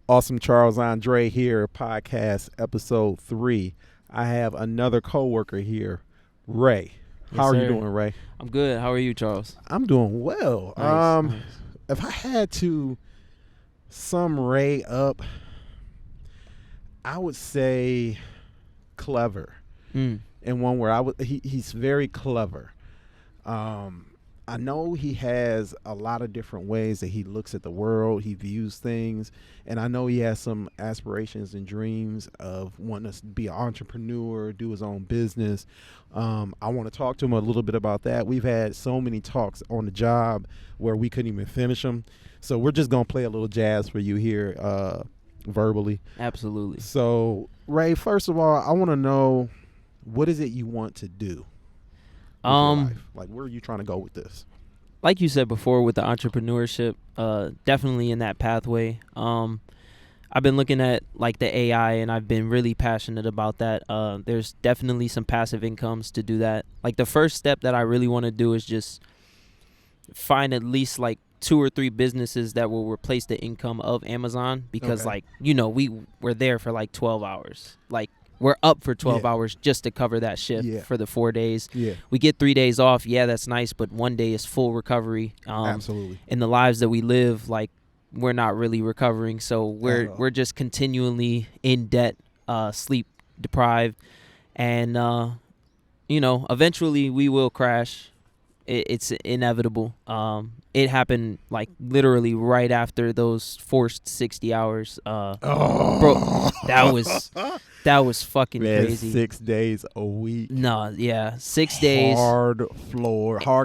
Awesome Charles Andre here, podcast Ep.03. I have another coworker here, Ray. How Yes, are you sir. doing, Ray? I'm good. How are you, Charles? I'm doing well. Nice. If I had to sum Ray up, I would say clever. Mm. In one word, he's very clever. I know he has a lot of different ways that he looks at the world, he views things, and I know he has some aspirations and dreams of wanting to be an entrepreneur, do his own business. I want to talk to him a little bit about that. We've had so many talks on the job where we couldn't even finish them, so we're just going to play a little jazz for you here verbally. Absolutely. So, Ray, first of all, I want to know, what is it you want to do? Your life? Like, where are you trying to go with this? Like you said before, with the entrepreneurship, definitely in that pathway. I've been looking at like the AI, and I've been really passionate about that. There's definitely some passive incomes to do that. Like the first step that I really want to do is just find at least like 2 or 3 businesses that will replace the income of Amazon, because Okay. we're there for like 12 hours. Like we're up for 12 hours just to cover that shift for the 4 days. Yeah, We get 3 days off. Yeah, that's nice, but 1 day is full recovery. absolutely. In the lives that we live, like we're not really recovering, so At all. we're just continually in debt, sleep deprived, and eventually we will crash. It's inevitable. It happened like literally right after those forced 60 hours. Bro, that was fucking Man, crazy. 6 days a week. No, yeah, 6 days. Hard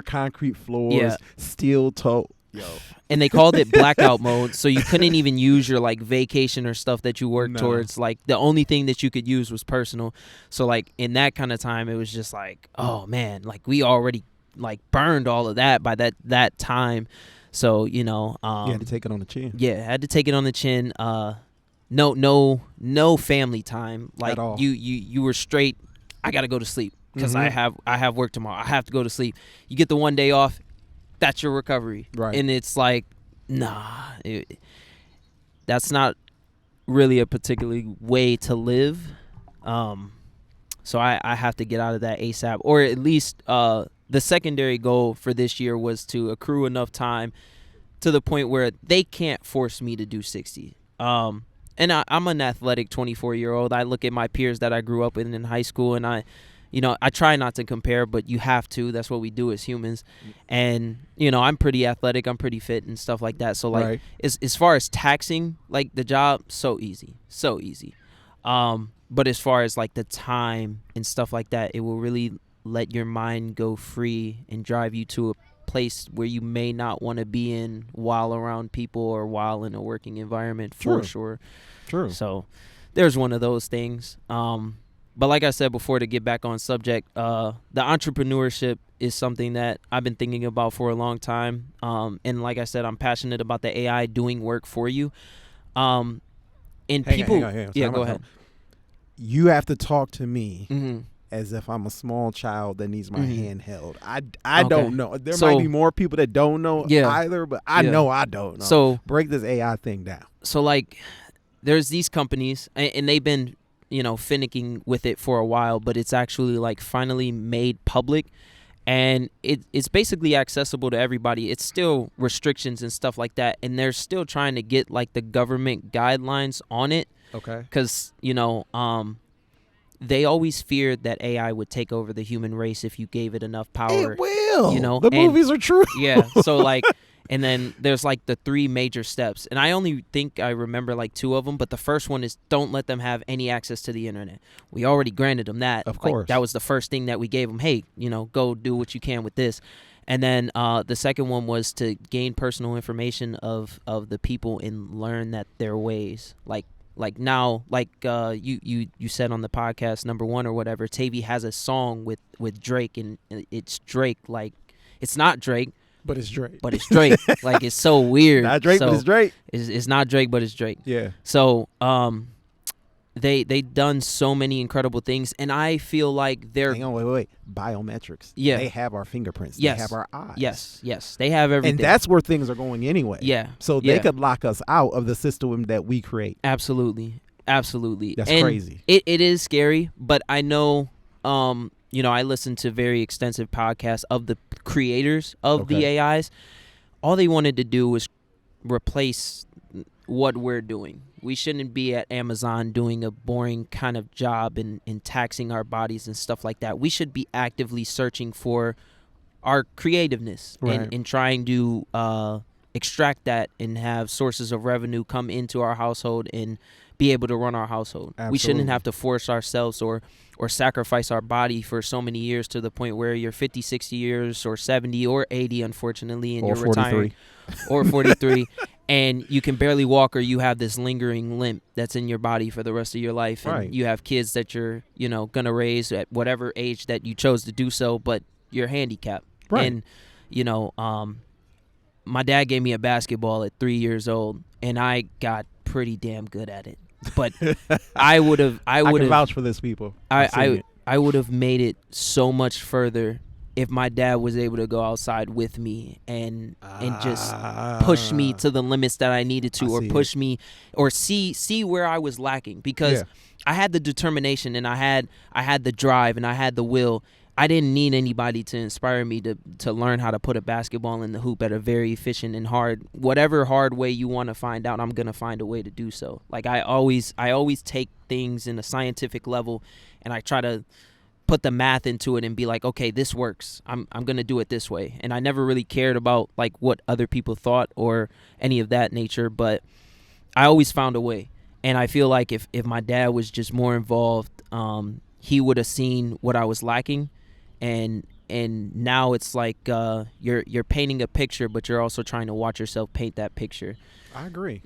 concrete floors, Yeah. steel toe. Yo, And they called it blackout mode, so you couldn't even use your like vacation or stuff that you worked No. towards. Like the only thing that you could use was personal. So like in that kind of time, it was just like, oh man, like we already like burned all of that by that time. So you had to take it on the chin. yeah, I had to take it on the chin. No family time. Like At all. you were straight. I gotta go to sleep because Mhm. I have work tomorrow. I have to go to sleep. You get the 1 day off. That's your recovery. Right. And it's like, nah, that's not really a particular way to live. So I have to get out of that ASAP, or at least the secondary goal for this year was to accrue enough time to the point where they can't force me to do 60. And I'm an athletic 24-year-old. I look at my peers that I grew up in high school, and I try not to compare, but you have to. That's what we do as humans. And, I'm pretty athletic. I'm pretty fit and stuff like that. So, like, Right. as far as taxing, like, the job, so easy. But as far as, like, the time and stuff like that, it will really let your mind go free and drive you to a place where you may not want to be in while around people or while in a working environment, for True. sure. True. So there's one of those things. But like I said before, to get back on subject, the entrepreneurship is something that I've been thinking about for a long time. And like I said, I'm passionate about the AI doing work for you. And people, hang on. yeah, Time go out, ahead. time out. You have to talk to me Mm-hmm. as if I'm a small child that needs my Mhm. hand held. I Okay. don't know. There So- might be more people that don't know Yeah. either, but I Yeah. know I don't know. So break this AI thing down. So like there's these companies, and they've been finicking with it for a while, but it's actually like finally made public, and it's basically accessible to everybody. It's still restrictions and stuff like that, and they're still trying to get like the government guidelines on it, Okay. because they always feared that AI would take over the human race if you gave it enough power. It will. The and- movies are true. Yeah, so like, and then there's like the 3 major steps, and I only think I remember like 2 of them, but the first one is don't let them have any access to the internet. We already granted them that. Of Like, course. that was the first thing that we gave them. Hey, go do what you can with this. And then the second one was to gain personal information of the people and learn that their ways. Like now, like you said on the podcast number 1 or whatever, Tavy has a song with Drake, and it's Drake. Like, it's not Drake, But it's Drake. but it's Drake. Like, it's so weird. Not Drake, but So, it's Drake. It's not Drake, but it's Drake. Yeah. So they done so many incredible things, and I feel like they're Hang on, wait. Biometrics. Yeah. They have our fingerprints. Yes. They have our eyes. yes, they have everything. And that's where things are going anyway. Yeah. So Yeah. they could lock us out of the system that we create. Absolutely. That's And crazy. It is scary, but I know, I listen to very extensive podcasts of the creators of the Okay. AIs. All they wanted to do was replace what we're doing. We shouldn't be at Amazon doing a boring kind of job and taxing our bodies and stuff like that. We should be actively searching for our creativeness Right. and trying to extract that and have sources of revenue come into our household and be able to run our household. We shouldn't Absolutely. have to force ourselves or sacrifice our body for so many years to the point where you're 50, 60 years or 70 or 80, unfortunately, and Or you're retiring. 43. Or 43, and you can barely walk, or you have this lingering limp that's in your body for the rest of your life. And Right. you have kids that you're, going to raise at whatever age that you chose to do so, but you're handicapped. Right. And, my dad gave me a basketball at 3 years old, and I got pretty damn good at it. But I would have, I can vouch for this, people. I've seen it. I would have made it so much further if my dad was able to go outside with me and just push me to the limits that I needed to, or push me, or see where I was lacking, because I had the determination, and I had the drive, and I had the will. I didn't need anybody to inspire me to learn how to put a basketball in the hoop at a very efficient and whatever hard way you want to find out. I'm gonna find a way to do so. Like I always take things in a scientific level, and I try to put the math into it and be like, okay, this works. I'm gonna do it this way. And I never really cared about like what other people thought or any of that nature, but I always found a way. And I feel like if my dad was just more involved, he would have seen what I was lacking. And now it's like you're painting a picture, but you're also trying to watch yourself paint that picture. I agree.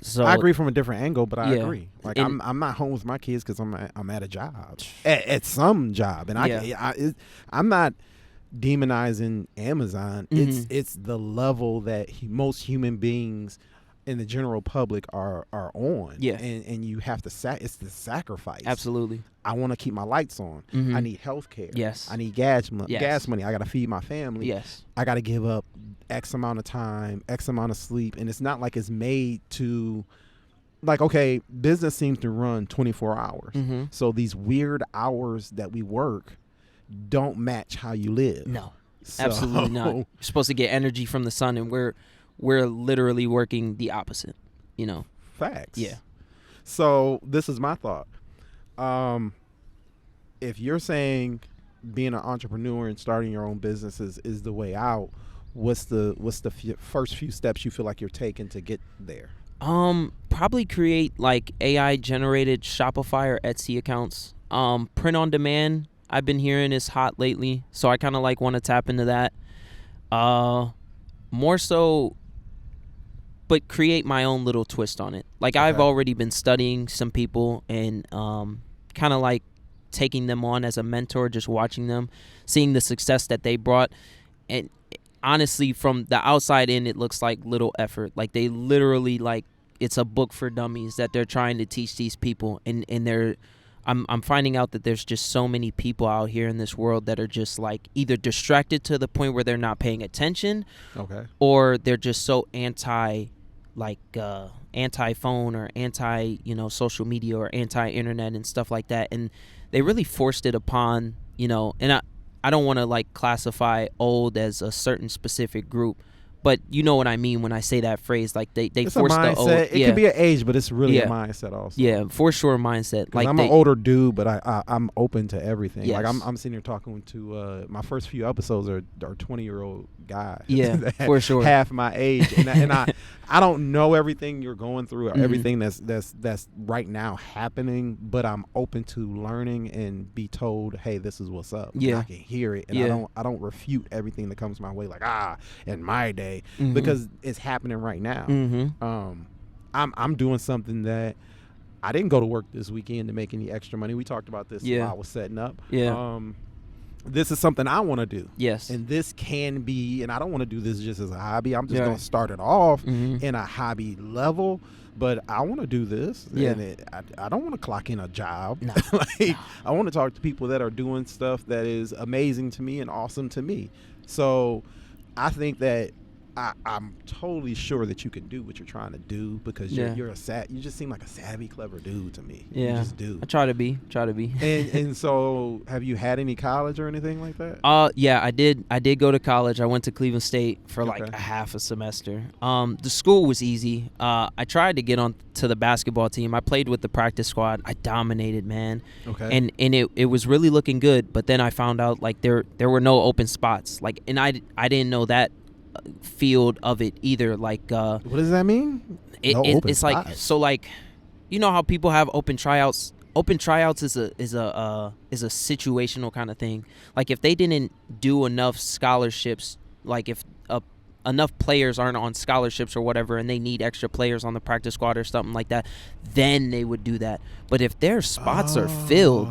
So I agree from a different angle, but I Yeah. agree. Like And- I'm not home with my kids because I'm at a job, at some job, and I'm not demonizing Amazon. Mhm. It's the level that most human beings in the general public are on. Yeah. And you have to it's the sacrifice. Absolutely. I want to keep my lights on. Mhm. I need health care. Yes. I need gas Yes. money. I got to feed my family. Yes. I got to give up X amount of time, X amount of sleep. And it's not like it's made to, like, okay, business seems to run 24 hours. Mhm. So these weird hours that we work don't match how you live. No. So- Absolutely not. You're supposed to get energy from the sun, and we're literally working the opposite. Facts. Yeah. So this is my thought. If you're saying being an entrepreneur and starting your own business is the way out, what's the first few steps you feel like you're taking to get there? Probably create like AI generated Shopify or Etsy accounts. Print on demand, I've been hearing, is hot lately, so I kind of like want to tap into that. More so, but create my own little twist on it. Like I've Okay. already been studying some people and kind of like taking them on as a mentor, just watching them, seeing the success that they brought. And honestly, from the outside in, it looks like little effort. Like they literally, like, it's a book for dummies that they're trying to teach these people. And I'm finding out that there's just so many people out here in this world that are just like either distracted to the point where they're not paying attention, Okay. or they're just so anti phone or anti social media or anti internet and stuff like that, and they really forced it upon and I don't want to like classify old as a certain specific group, but you know what I mean when I say that phrase. Like they It's a forced the mindset. old. It could be an age, but it's really a Yeah. mindset also. Yeah, for sure, mindset. Like I'm an older dude, but I'm open to everything. Like Yes. I'm sitting here talking to my first few episodes are 20-year-old guys. Yeah, that for sure. half my age, and I don't know everything you're going through or Mhm. everything that's right now happening, but I'm open to learning and be told, hey, this is what's up. And Yeah. I can hear it, and Yeah. I don't refute everything that comes my way. Like in my day, Mhm. because it's happening right now. Mhm. I'm doing something that I didn't go to work this weekend to make any extra money. We talked about this Yeah. while I was setting up. Yeah. this is something I want to do. Yes. And this can be, and I don't want to do this just as a hobby. I'm just Yeah. going to start it off Mhm. in a hobby level, but I want to do this. Yeah. And I don't want to clock in a job. No. Like, I want to talk to people that are doing stuff that is amazing to me and awesome to me. So I think that I'm totally sure that you can do what you're trying to do, because Yeah. you just seem like a savvy, clever dude to me. Yeah. You just do. I try to be. And so, have you had any college or anything like that? Yeah, I did go to college. I went to Cleveland State for like Okay. a half a semester. The school was easy. I tried to get on to the basketball team. I played with the practice squad. I dominated, man. Okay. And it was really looking good, but then I found out like there were no open spots. Like, and I didn't know that field of it either. Like What does that mean? No open it's like, spots. so like, you know how people have open tryouts. Open tryouts is a situational kind of thing. Like, if they didn't do enough scholarships, like if enough players aren't on scholarships or whatever, and they need extra players on the practice squad or something like that, then they would do that. But if their spots are filled,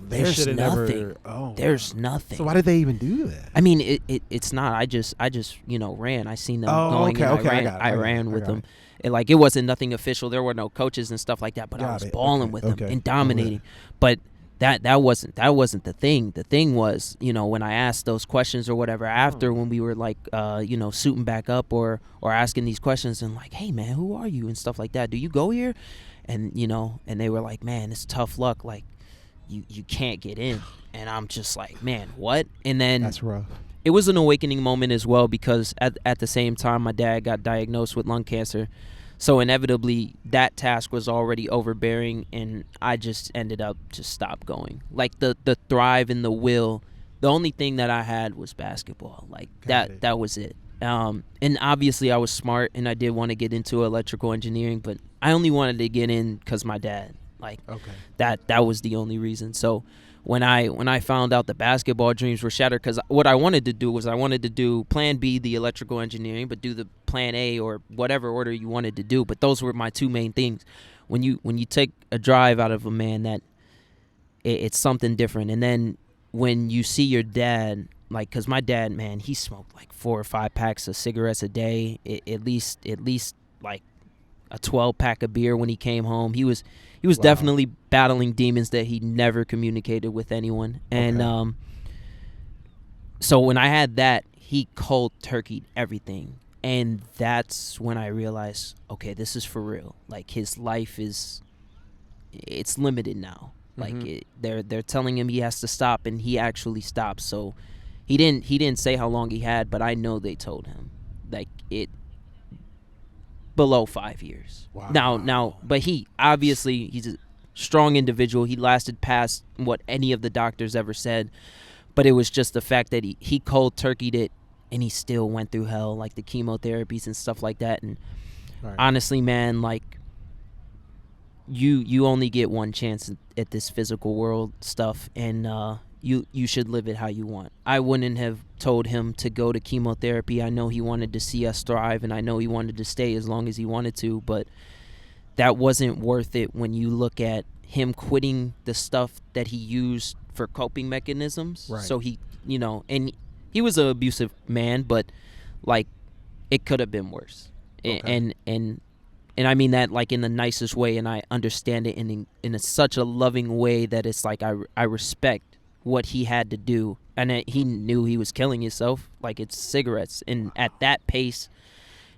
they there's shoulda nothing. Never, There's nothing. So why did they even do that? I mean, it's not. I just ran. I seen them Oh, going. okay, And okay, I ran with them. It wasn't nothing official. There were no coaches and stuff like that. But I was balling with them and dominating. But that wasn't the thing. The thing was, when I asked those questions or whatever after, when we were like, suiting back up or asking these questions and like, hey man, who are you and stuff like that? Do you go here? And and they were like, man, it's tough luck. Like, you can't get in. And I'm just like, man, what? And then That's rough. it was an awakening moment as well, because at the same time my dad got diagnosed with lung cancer. So inevitably that task was already overbearing, and I just ended up just stop going. Like the thrive and the will, the only thing that I had was basketball. Like that was it. And obviously I was smart and I did want to get into electrical engineering, but I only wanted to get in because my dad. Like, Okay. that was the only reason. So when I found out the basketball dreams were shattered, because what I wanted to do was I wanted to do plan B, the electrical engineering, but do the plan A or whatever order you wanted to do. But those were my two main things. When you take a drive out of a man, that it's something different. And then when you see your dad, like, because my dad, man, he smoked like 4 or 5 packs of cigarettes a day, at least like a 12-pack of beer when he came home. He was Wow. definitely battling demons that he never communicated with anyone. And Okay. so when I had that, he cold turkeyed everything. And that's when I realized, okay, this is for real. Like, his life it's limited now. Like, they're telling him he has to stop, and he actually stopped. So he didn't say how long he had, but I know they told him, like, it below 5 years. Wow. Now, but he's a strong individual. He lasted past what any of the doctors ever said, but it was just the fact that he cold turkeyed it, and he still went through hell, like the chemotherapies and stuff like that. And Right. honestly, man, like, you only get one chance at this physical world stuff, and you should live it how you want. I wouldn't have told him to go to chemotherapy. I know he wanted to see us thrive, and I know he wanted to stay as long as he wanted to, but that wasn't worth it when you look at him quitting the stuff that he used for coping mechanisms. Right. So he, and he was an abusive man, but like, it could have been worse. Okay. And I mean that like in the nicest way, and I understand it in such a loving way that it's like I respect what he had to do, and he knew he was killing himself. Like, it's cigarettes, and at that pace,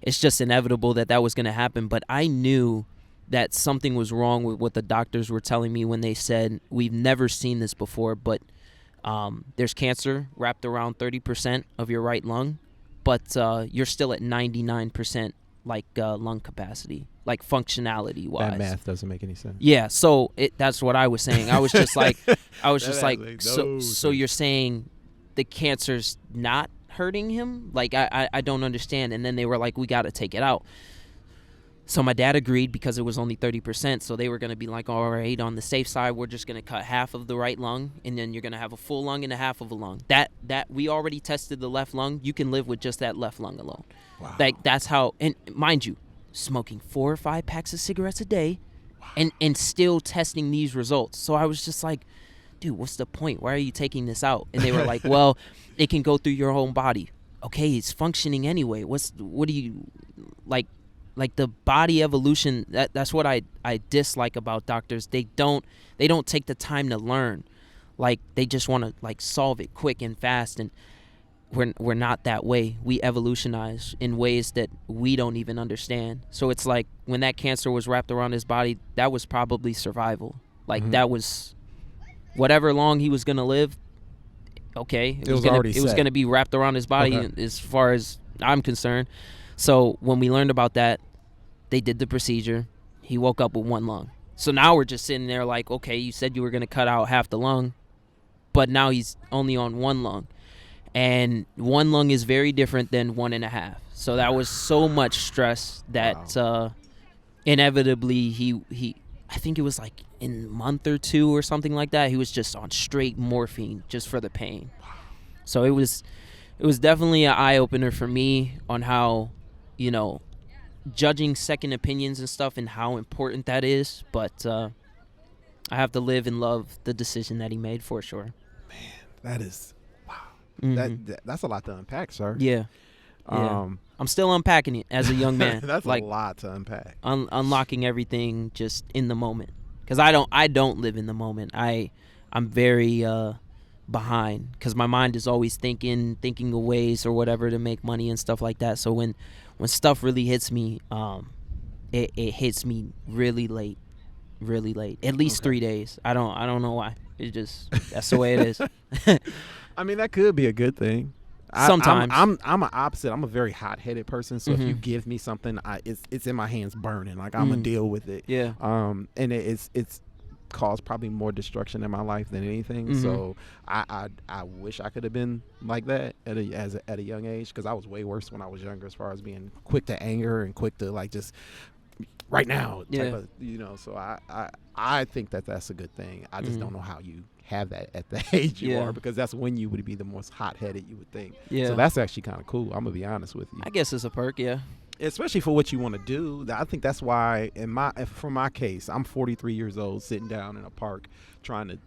it's just inevitable that was going to happen. But I knew that something was wrong with what the doctors were telling me when they said, we've never seen this before, but there's cancer wrapped around 30% of your right lung, but you're still at 99% like lung capacity, like functionality wise. That math doesn't make any sense. Yeah, so that's what I was saying. I was just like, no so you're saying the cancer's not hurting him? Like, I don't understand. And then they were like, we got to take it out. So my dad agreed because it was only 30%. So they were going to be like, all right, on the safe side, we're just going to cut half of the right lung, and then you're going to have a full lung and a half of a lung. That we already tested the left lung. You can live with just that left lung alone. Wow. Like, that's how, and mind you, smoking 4 or 5 packs of cigarettes a day, and still testing these results. So I was just like, dude, what's the point? Why are you taking this out? And they were like, well, it can go through your own body. Okay, it's functioning anyway. What do you like the body evolution? That's what I dislike about doctors. They don't take the time to learn. Like, they just want to like solve it quick and fast, and we're not that way. We evolutionize in ways that we don't even understand. So it's like when that cancer was wrapped around his body, that was probably survival. Like, that was whatever long he was gonna live. Okay, it was gonna be wrapped around his body, as far as I'm concerned. So when we learned about that, they did the procedure. He woke up with one lung. So now we're just sitting there like, okay, you said you were gonna cut out half the lung, but now he's only on one lung. And one lung is very different than 1.5. So that was so much stress that inevitably he I think it was like in a month or two or something like that, he was just on straight morphine just for the pain. So it was definitely an eye opener for me on how, judging second opinions and stuff and how important that is. But I have to live and love the decision that he made, for sure. Man, that is that's a lot to unpack, sir. Yeah. I'm still unpacking it as a young man. That's like, a lot to unpack. Unlocking everything just in the moment, because I don't live in the moment. I'm very behind, because my mind is always thinking of ways or whatever to make money and stuff like that. So when stuff really hits me, it hits me really late, at least 3 days. I don't know why. It just, that's the way it is. I mean, that could be a good thing. Sometimes I'm an opposite. I'm a very hot-headed person. So if you give me something, it's in my hands burning. Like, I'm gonna deal with it. Yeah. And it's caused probably more destruction in my life than anything. So I wish I could have been like that at a young age, because I was way worse when I was younger, as far as being quick to anger and quick to like just right now type of, So I think that's a good thing. I just don't know how you have that at the age you are, because that's when you would be the most hot-headed, you would think. So that's actually kind of cool. I'm gonna be honest with you. I guess it's a perk, especially for what you want to do. I think that's why for my case, I'm 43 years old, sitting down in a park trying to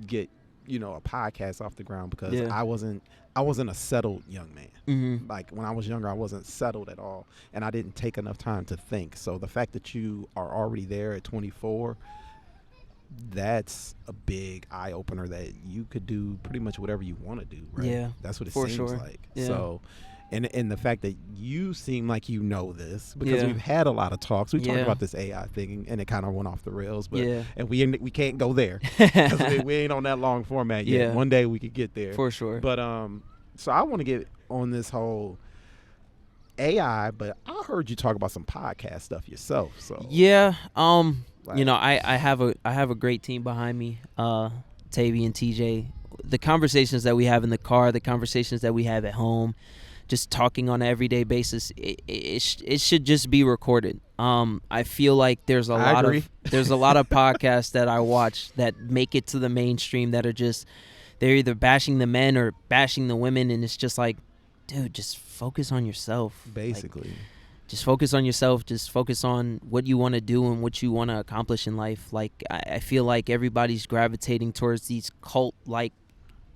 get a podcast off the ground, because I wasn't a settled young man. Like, when I was younger, I wasn't settled at all, and I didn't take enough time to think. So the fact that you are already there at 24, that's a big eye opener, that you could do pretty much whatever you want to do, right? Yeah, that's what it for seems sure. like. Yeah. So and the fact that you seem like this, because we've had a lot of talks. We talked about this AI thing, and it kind of went off the rails, but and we can't go there, because we ain't on that long format yet. One day we could get there, for sure. But so I want to get on this whole AI, but I heard you talk about some podcast stuff yourself. So I have a great team behind me, Tavy and TJ. The conversations that we have in the car, the conversations that we have at home, just talking on an everyday basis, it should just be recorded. I feel like there's a lot of podcasts that I watch that make it to the mainstream that are just, they're either bashing the men or bashing the women, and it's just like, dude, just focus on yourself. Basically. Like, just focus on yourself. Just focus on what you want to do and what you want to accomplish in life. Like, I feel like everybody's gravitating towards these cult-like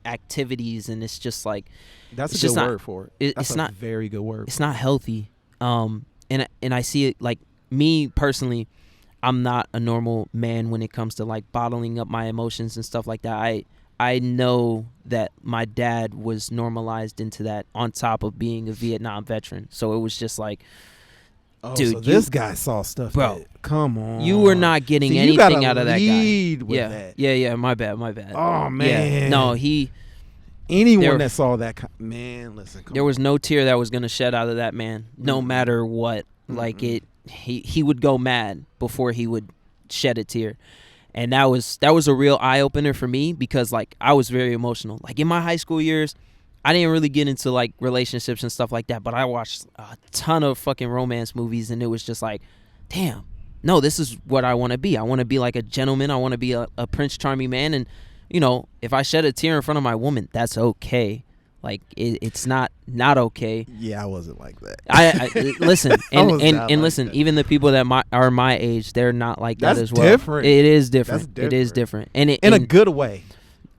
activities, and it's just like, that's a good word for it. That's a very good word. It's not healthy. And I see it, like, me personally, I'm not a normal man when it comes to like bottling up my emotions and stuff like that. I know that my dad was normalized into that, on top of being a Vietnam veteran. So it was just like, dude, so this guy saw stuff, bro. Come on, you were not getting anything out of that guy. With Yeah. My bad. Oh man, no, anyone that saw that, man, listen. There was no tear that was gonna shed out of that man, no matter what. Like he would go mad before he would shed a tear. And that was a real eye opener for me, because like I was very emotional. Like in my high school years, I didn't really get into like relationships and stuff like that, but I watched a ton of fucking romance movies, and it was just like, damn, no, this is what I want to be. I want to be like a gentleman. I want to be a Prince Charming man. And if I shed a tear in front of my woman, that's okay. Like it's not okay. Yeah, I wasn't like that. I listen, and listen. That. Even the people that are my age, they're not like that as well. Different. It is different. That's different. It is different, and in a good way.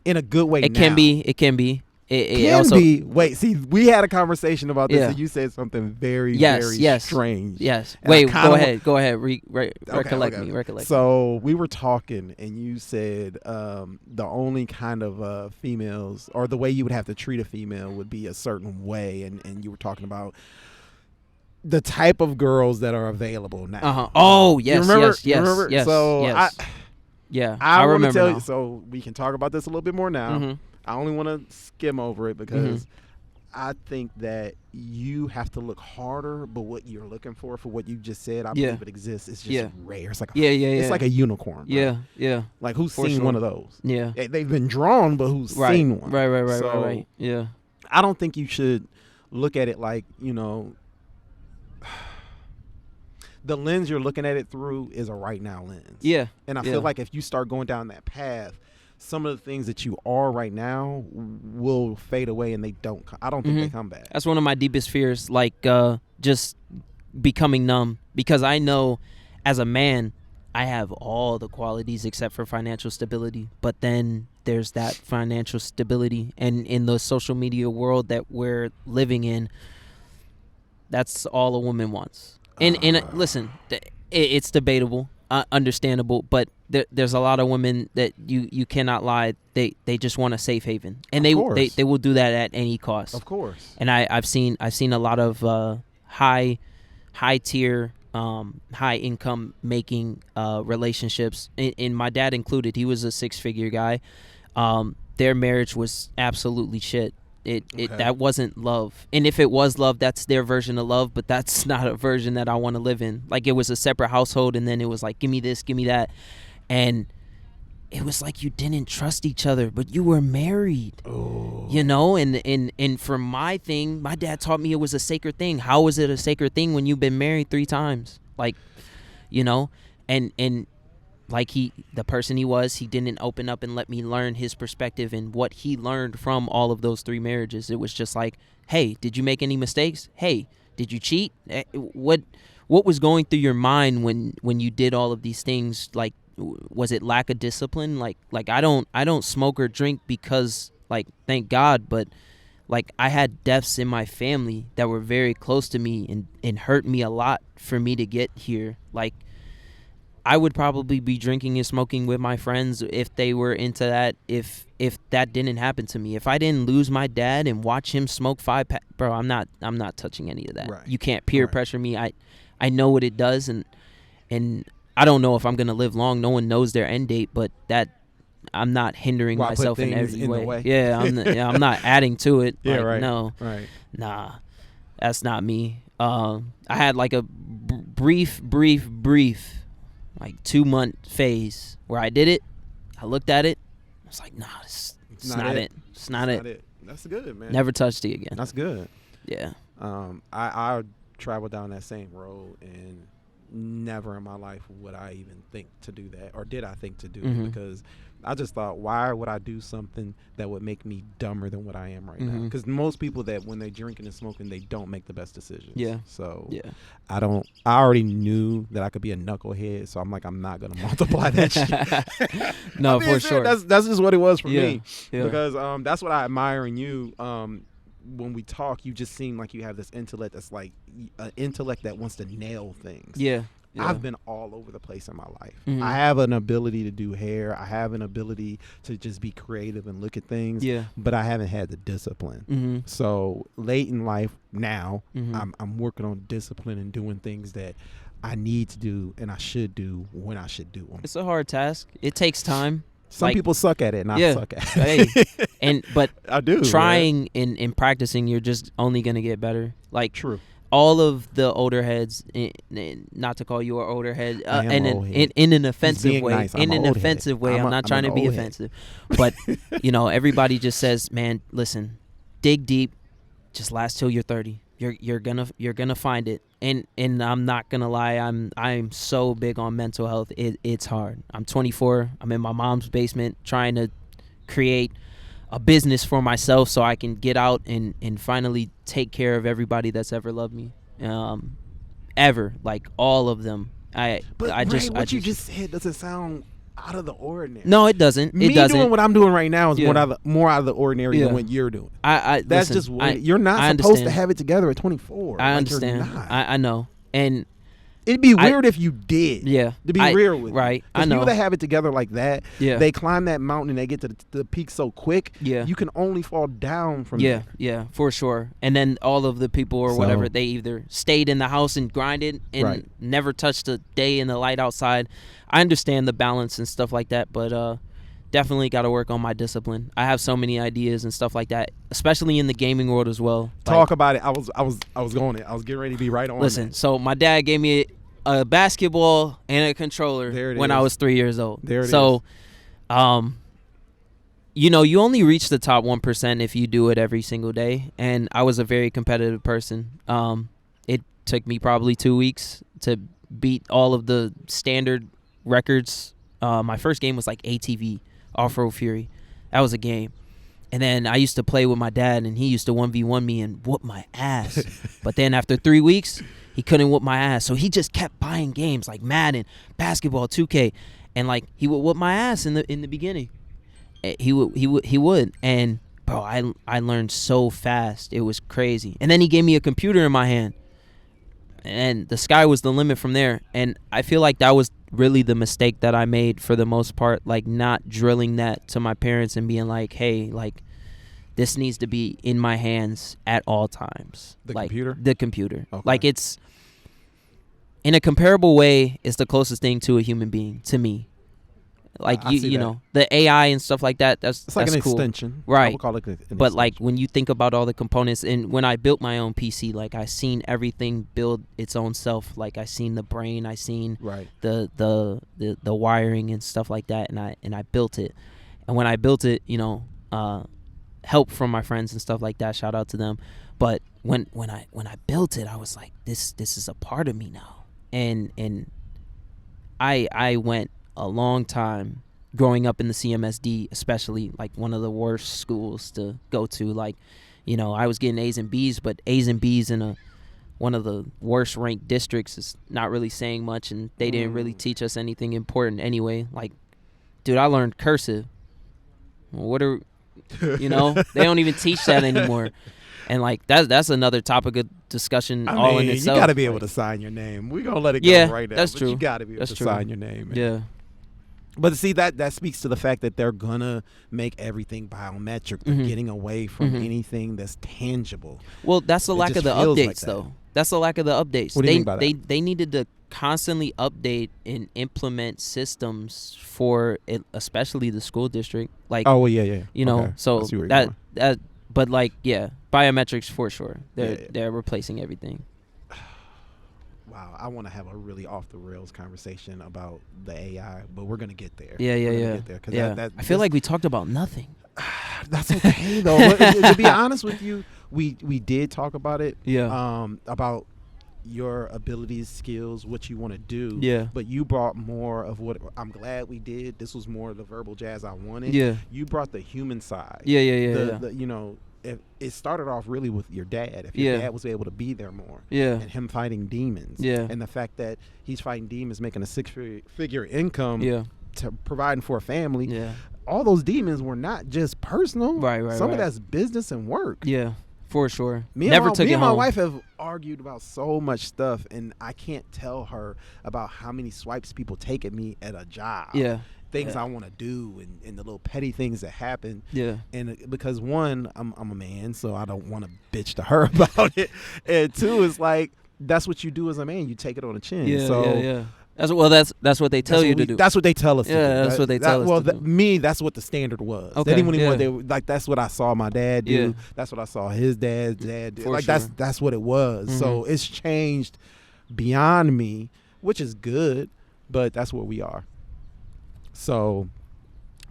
in a good way. It can be. It can be. It Can also be. Wait, see, we had a conversation about this, Yeah. and you said something very, Yes, very yes. strange. Yes. And I Wait. kinda Go ahead. Go ahead. Recollect okay. me. Recollect. So we were talking, and you said the only kind of females, or the way you would have to treat a female, would be a certain way, and you were talking about the type of girls that are available now. Uh huh. Oh yes. You remember? Yes. You Yes. remember? Yes. So yes. Yeah. I want to remember tell now. you. So we can talk about this a little bit more now. Mhm. I only want to skim over it because I think that you have to look harder, but what you're looking for what you just said, I believe it exists. It's just rare. It's like it's like a unicorn. Bro. Yeah. Yeah. Like who's For seen sure. one of those? Yeah. They've been drawn, but who's seen one? Right. So Right. Yeah. I don't think you should look at it like, the lens you're looking at it through is a right now lens. Yeah. And I feel like if you start going down that path, some of the things that you are right now will fade away, and I don't think they come back. That's one of my deepest fears, like just becoming numb, because I know as a man I have all the qualities except for financial stability, but then there's that financial stability, and in the social media world that we're living in, that's all a woman wants. And listen, it's debatable, understandable, but there's a lot of women that you cannot lie. They just want a safe haven, and they will do that at any cost. Of course. And I've seen a lot of high tier, high income making relationships, and my dad included. He was a 6-figure guy. Their marriage was absolutely shit. That wasn't love, and if it was love, that's their version of love, but that's not a version that I want to live in. Like, it was a separate household, and then it was like, give me this, give me that, and it was like you didn't trust each other, but you were married. Oh. And for my thing, my dad taught me it was a sacred thing. How is it a sacred thing when you've been married 3 times? Like, and like the person he didn't open up and let me learn his perspective and what he learned from all of those 3 marriages. It was just like, hey, did you make any mistakes? Hey, did you cheat? What was going through your mind when you did all of these things? Like, was it lack of discipline? Like I don't smoke or drink because, like, thank God, but like, I had deaths in my family that were very close to me and hurt me a lot for me to get here. Like, I would probably be drinking and smoking with my friends if they were into that, if that didn't happen to me. If I didn't lose my dad and watch him smoke 5 bro, I'm not touching any of that. Right. You can't peer pressure me. I know what it does, and I don't know if I'm going to live long. No one knows their end date, but that I'm not hindering myself in every way. Yeah, I'm not adding to it. Yeah, like, right. No. Right. Nah. That's not me. I had like a brief like 2-month phase where I did it. I looked at it. I was like, nah, it's not it. It's not it. That's good, man. Never touched it again. That's good. Yeah. I traveled down that same road, and never in my life would I even think to do that, or did I think to do it, because I just thought, why would I do something that would make me dumber than what I am right now? Because most people that when they drinking and smoking, they don't make the best decisions. Yeah. So Yeah. I already knew that I could be a knucklehead, so I'm like, I'm not gonna multiply that shit. No, for sure. That's just what it was for me. Yeah. Because that's what I admire in you. When we talk, you just seem like you have this intellect that's like an intellect that wants to nail things. Yeah. I've been all over the place in my life. I have an ability to do hair. I have an ability to just be creative and look at things. Yeah. But I haven't had the discipline. So late in life now, I'm working on discipline and doing things that I need to do and I should do when I should do them. It's a hard task. It takes time. Some people suck at it, and I suck at it. But I do. Trying and practicing, you're just only gonna get better. Like, true. All of the older heads, not to call you an older head, in an offensive way. Nice. In an offensive way, I'm not trying to be offensive, but everybody just says, "Man, listen, dig deep, just last till you're 30. You're gonna find it." And I'm not gonna lie, I'm so big on mental health. It's hard. I'm 24. I'm in my mom's basement trying to create a business for myself so I can get out and finally take care of everybody that's ever loved me. Ever. Like, all of them. What you just said doesn't sound out of the ordinary. No, it doesn't. Me It doesn't. doing what I'm doing right now is Yeah. more out of the ordinary Yeah. than what you're doing. I That's listen, just what I, you're not I supposed to understand. have it together at 24. I Like, understand. You're not. I know. And It'd be I- weird if you did. yeah, To be I- real with right, you. I 'Cause know. people that have it together like that, yeah, they climb that mountain and they get to the peak so quick. yeah. You can only fall down from Yeah, there. yeah, for sure. And then all of the people or So- whatever, they either stayed in the house and grinded and Right. never touched a day in the light outside. I understand the balance and stuff like that, but definitely got to work on my discipline. I have so many ideas and stuff like that, especially in the gaming world as well. Talk about it. I was going it. I was getting ready to be right on. Listen, that. so my dad gave me a basketball and a controller There it when I is. was 3 years old. There it so, you only reach the top 1% if you do it every single day. And I was a very competitive person. It took me probably 2 weeks to beat all of the standard records. My first game was like ATV, Off-Road Fury. That was a game. And then I used to play with my dad, and he used to 1v1 me and whoop my ass. But then after 3 weeks, he couldn't whoop my ass. So he just kept buying games like Madden, basketball, 2K. And like he would whoop my ass in the beginning. He would. And bro, I learned so fast. It was crazy. And then he gave me a computer in my hand. And the sky was the limit from there. And I feel like that was really the mistake that I made for the most part, like not drilling that to my parents and being like, hey, like this needs to be in my hands at all times. The like, computer? The computer. Okay. Like it's, in a comparable way, it's the closest thing to a human being, to me. Like I see you that. know, the AI and stuff like that, It's like that's an cool. extension. I Right. would call it an But like extension. when you think about all the components, and when I built my own PC, like I seen everything build its own self. Like I seen the brain, I seen Right. the wiring and stuff like that, and I built it. And when I built it, help from my friends and stuff like that. Shout out to them. But when I built it, I was like, this is a part of me now. And I went a long time growing up in the CMSD, especially like one of the worst schools to go to. Like, I was getting A's and B's, but A's and B's in one of the worst ranked districts is not really saying much, and they didn't really teach us anything important anyway. Like, dude, I learned cursive. What are, they don't even teach that anymore. And like that's another topic of discussion all in itself. You got to be able Like, to sign your name. We're going to let it Yeah, go right now. that's but true. You got to be able That's to true. sign your name. man. Yeah. But see, that speaks to the fact that they're going to make everything biometric. They're Mhm. getting away from Mhm. anything that's tangible. Well, that's the It lack just of the feels updates, like that. though. That's the lack of the updates. What do you mean by that? They needed to constantly update and implement systems for it, especially the school district. Like, Oh, well, yeah. Okay. I so see where you're that going. but like, yeah, biometrics for sure. Yeah. They're replacing everything. Wow, I want to have a really off the rails conversation about the AI, but we're gonna get there. Yeah, We're gonna yeah. Get there 'cause Yeah. that I feel like we talked about nothing. that's okay though. To be honest with you, we did talk about it. Yeah. About your abilities, skills, what you want to do. Yeah. But you brought more of what I'm glad we did. This was more of the verbal jazz I wanted. Yeah. You brought the human side. Yeah. It started off really with your dad. If your Yeah. dad was able to be there more. Yeah. And him fighting demons. Yeah. And the fact that he's fighting demons, making a six-figure income. Yeah. To providing for a family. Yeah. All those demons were not just personal. Right. Some right. of that's business and work. Yeah. For sure. Me Never and took me it and my home. wife have argued about so much stuff, and I can't tell her about how many swipes people take at me at a job. Yeah. Things Yeah. I want to do, and the little petty things that happen. Yeah. And because one, I'm a man, so I don't want to bitch to her about it. And two, it's like that's what you do as a man. You take it on the chin. Yeah. So Yeah. That's what they tell you to do. That's what they tell us to do. Yeah, that's what they tell us well, to do. me, that's what the standard was. Okay, They didn't even yeah. want they like that's what I saw my dad do. Yeah. That's what I saw his dad do. For Like sure. that's what it was. So Mhm. it's changed beyond me, which is good, but that's where we are. So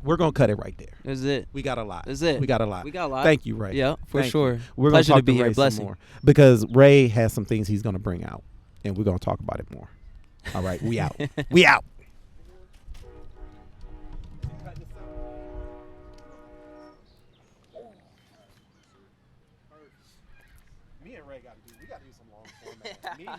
we're gonna cut it right there. That's it. We got a lot. That's it. We got a lot. We got a lot. Thank you, Ray. Yeah, for Thank you. sure. We're Pleasure gonna to talk be to here. Ray some Blessing. more because Ray has some things he's gonna bring out, and we're gonna talk about it more. All right, we out. We out. Me and Ray got to do some long format. Me and you